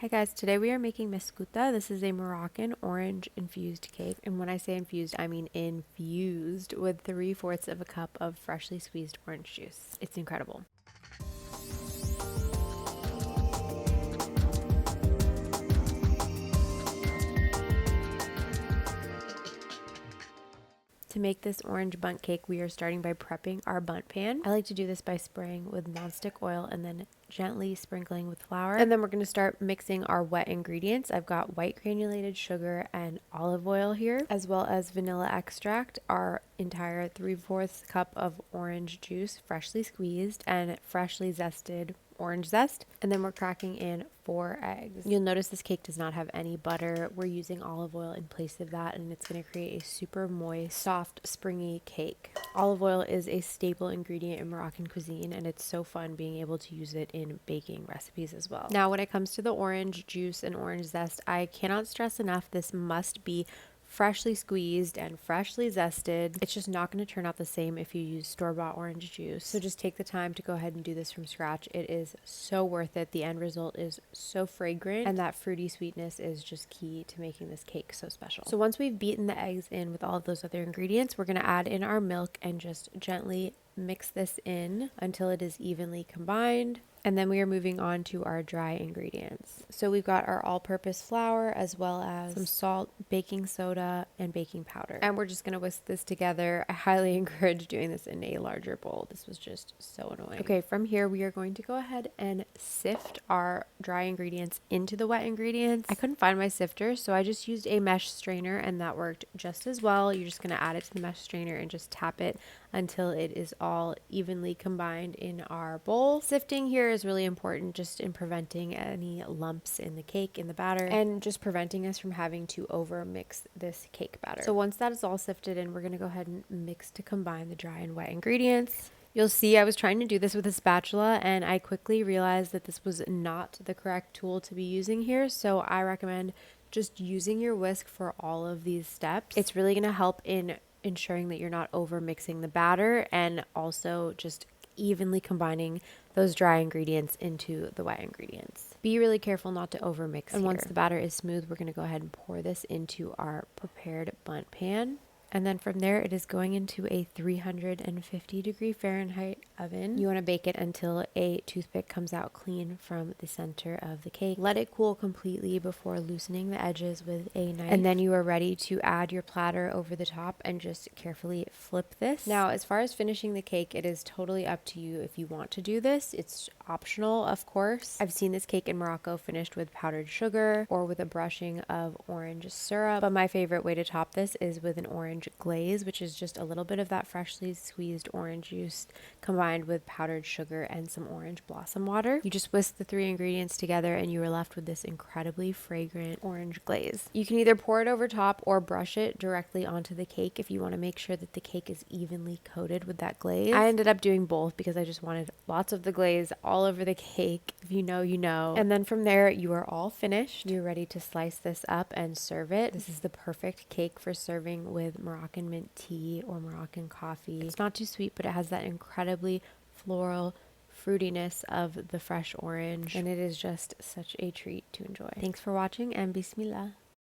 Hi guys, today we are making Meskouta. This is a Moroccan orange infused cake. And when I say infused, I mean infused with 3/4 of a cup of freshly squeezed orange juice. It's incredible. To make this orange bundt cake, we are starting by prepping our bundt pan. I like to do this by spraying with nonstick oil and then gently sprinkling with flour. And then we're going to start mixing our wet ingredients. I've got white granulated sugar and olive oil here, as well as vanilla extract, our entire 3/4 cup of orange juice, freshly squeezed, and freshly zested orange zest, and then we're cracking in 4 eggs. You'll notice this cake does not have any butter. We're using olive oil in place of that, and it's going to create a super moist, soft, springy cake. Olive oil is a staple ingredient in Moroccan cuisine, and it's so fun being able to use it in baking recipes as well. Now, when it comes to the orange juice and orange zest, I cannot stress enough, this must be freshly squeezed and freshly zested. It's just not going to turn out the same if you use store-bought orange juice. So just take the time to go ahead and do this from scratch. It is so worth it. The end result is so fragrant, and that fruity sweetness is just key to making this cake so special. So once we've beaten the eggs in with all of those other ingredients, we're going to add in our milk and just gently mix this in until it is evenly combined. And then we are moving on to our dry ingredients. So we've got our all-purpose flour, as well as some salt, baking soda, and baking powder. And we're just going to whisk this together. I highly encourage doing this in a larger bowl. This was just so annoying. Okay, from here we are going to go ahead and sift our dry ingredients into the wet ingredients. I couldn't find my sifter, so I just used a mesh strainer, and that worked just as well. You're just going to add it to the mesh strainer and just tap it until it is all evenly combined in our bowl. Sifting here is really important just in preventing any lumps in the cake, in the batter, and just preventing us from having to over mix this cake batter. So once that is all sifted in, we're going to go ahead and mix to combine the dry and wet ingredients. You'll see I was trying to do this with a spatula, and I quickly realized that this was not the correct tool to be using here, so I recommend just using your whisk for all of these steps. It's really going to help in ensuring that you're not over mixing the batter, and also just evenly combining those dry ingredients into the wet ingredients. Be really careful not to over mix here. And once the batter is smooth, we're going to go ahead and pour this into our prepared bundt pan. And then from there, it is going into a 350-degree Fahrenheit oven. You want to bake it until a toothpick comes out clean from the center of the cake. Let it cool completely before loosening the edges with a knife. And then you are ready to add your platter over the top and just carefully flip this. Now, as far as finishing the cake, it is totally up to you if you want to do this. It's optional, of course. I've seen this cake in Morocco finished with powdered sugar or with a brushing of orange syrup. But my favorite way to top this is with an orange glaze, which is just a little bit of that freshly squeezed orange juice combined with powdered sugar and some orange blossom water. You just whisk the 3 ingredients together and you are left with this incredibly fragrant orange glaze. You can either pour it over top or brush it directly onto the cake if you want to make sure that the cake is evenly coated with that glaze. I ended up doing both because I just wanted lots of the glaze all over the cake. If you know, you know. And then from there, you are all finished. You're ready to slice this up and serve it. This is the perfect cake for serving with Moroccan mint tea or Moroccan coffee. It's not too sweet, but it has that incredibly floral fruitiness of the fresh orange, and it is just such a treat to enjoy. Thanks for watching, and bismillah.